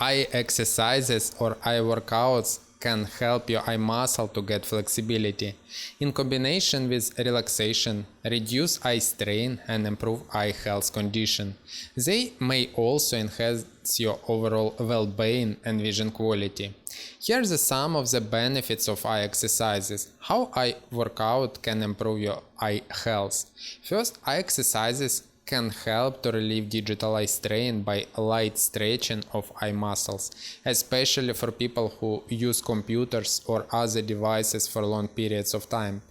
eye exercises or eye workouts can help your eye muscle to get flexibility. In combination with relaxation, reduce eye strain and improve eye health condition. They may also enhance your overall well-being and vision quality. Here are some of the benefits of eye exercises. How eye workout can improve your eye health. First, eye exercises can help to relieve digital eye strain by light stretching of eye muscles, especially for people who use computers or other devices for long periods of time.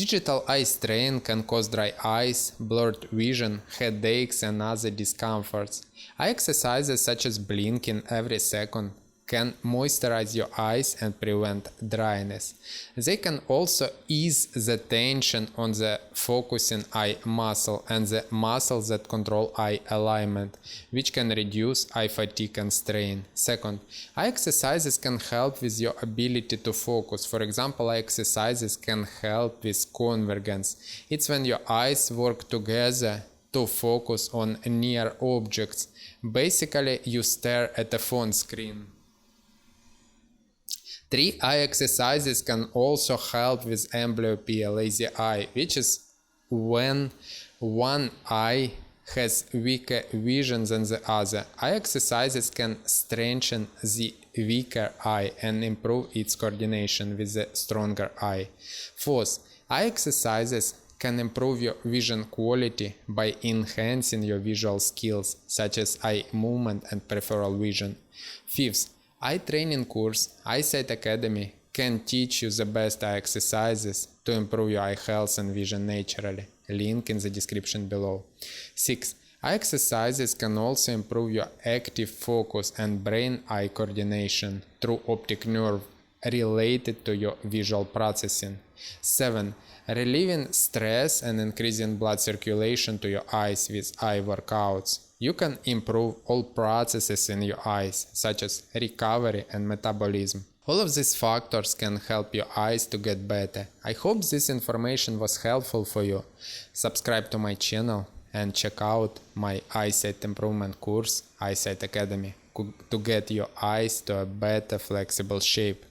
Digital eye strain can cause dry eyes, blurred vision, headaches, and other discomforts. Eye exercises such as blinking every second can moisturize your eyes and prevent dryness. They can also ease the tension on the focusing eye muscle and the muscles that control eye alignment, which can reduce eye fatigue and strain. Second, eye exercises can help with your ability to focus. For example, eye exercises can help with convergence. It's when your eyes work together to focus on near objects. Basically, you stare at a phone screen. 3. Eye exercises can also help with amblyopia, lazy eye, which is when one eye has weaker vision than the other. Eye exercises can strengthen the weaker eye and improve its coordination with the stronger eye. 4th, eye exercises can improve your vision quality by enhancing your visual skills, such as eye movement and peripheral vision. 5th, eye training course, Eyesight Academy, can teach you the best eye exercises to improve your eye health and vision naturally. Link in the description below. 6. Eye exercises can also improve your active focus and brain-eye coordination through optic nerve related to your visual processing. 7. Relieving stress and increasing blood circulation to your eyes with eye workouts. You can improve all processes in your eyes, such as recovery and metabolism. All of these factors can help your eyes to get better. I hope this information was helpful for you. Subscribe to my channel and check out my eyesight improvement course, Eyesight Academy, to get your eyes to a better flexible shape.